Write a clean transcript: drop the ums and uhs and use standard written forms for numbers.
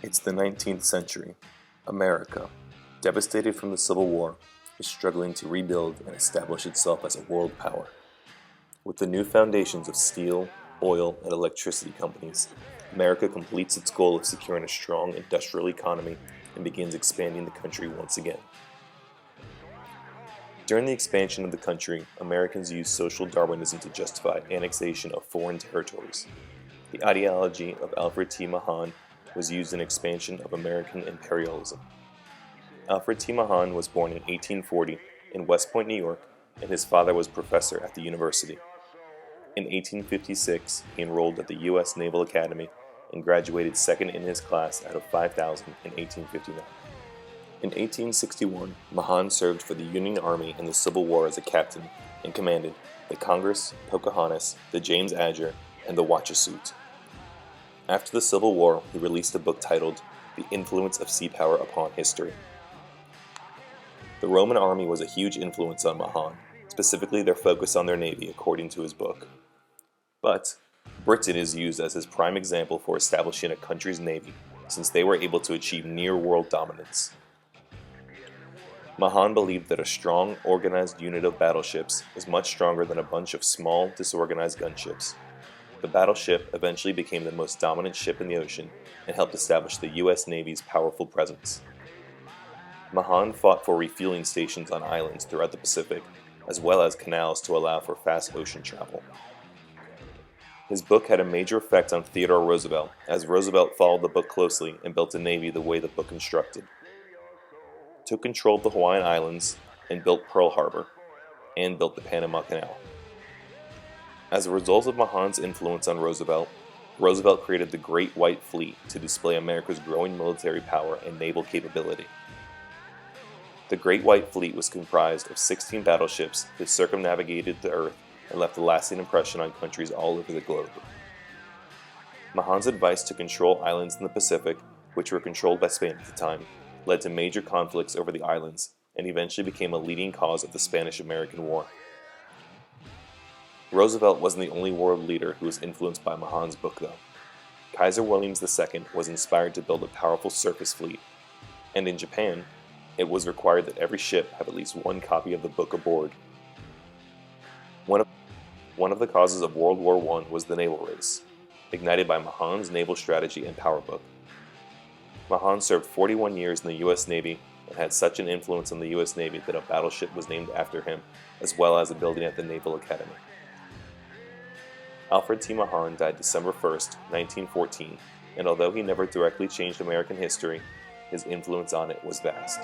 It's the 19th century. America, devastated from the Civil War, is struggling to rebuild and establish itself as a world power. With the new foundations of steel, oil, and electricity companies, America completes its goal of securing a strong industrial economy and begins expanding the country once again. During the expansion of the country, Americans used social Darwinism to justify annexation of foreign territories. The ideology of Alfred T. Mahan was used in expansion of American imperialism. Alfred T. Mahan was born in 1840 in West Point, New York, and his father was professor at the university. In 1856, he enrolled at the U.S. Naval Academy and graduated second in his class out of 5,000 in 1859. In 1861, Mahan served for the Union Army in the Civil War as a captain and commanded the Congress, Pocahontas, the James Adger, and the Wachusett. After the Civil War, he released a book titled The Influence of Sea Power Upon History. The Roman army was a huge influence on Mahan, specifically their focus on their navy, according to his book. But Britain is used as his prime example for establishing a country's navy, since they were able to achieve near-world dominance. Mahan believed that a strong, organized unit of battleships is much stronger than a bunch of small, disorganized gunships. The battleship eventually became the most dominant ship in the ocean and helped establish the U.S. Navy's powerful presence. Mahan fought for refueling stations on islands throughout the Pacific, as well as canals to allow for fast ocean travel. His book had a major effect on Theodore Roosevelt, as Roosevelt followed the book closely and built a navy the way the book instructed. Took control of the Hawaiian Islands and built Pearl Harbor, and built the Panama Canal. As a result of Mahan's influence on Roosevelt, Roosevelt created the Great White Fleet to display America's growing military power and naval capability. The Great White Fleet was comprised of 16 battleships that circumnavigated the Earth and left a lasting impression on countries all over the globe. Mahan's advice to control islands in the Pacific, which were controlled by Spain at the time, led to major conflicts over the islands and eventually became a leading cause of the Spanish-American War. Roosevelt wasn't the only world leader who was influenced by Mahan's book, though. Kaiser Williams II was inspired to build a powerful surface fleet, and in Japan, it was required that every ship have at least one copy of the book aboard. One of the causes of World War I was the naval race, ignited by Mahan's naval strategy and power book. Mahan served 41 years in the U.S. Navy and had such an influence on the U.S. Navy that a battleship was named after him, as well as a building at the Naval Academy. Alfred T. Mahan died December 1, 1914, and although he never directly changed American history, his influence on it was vast.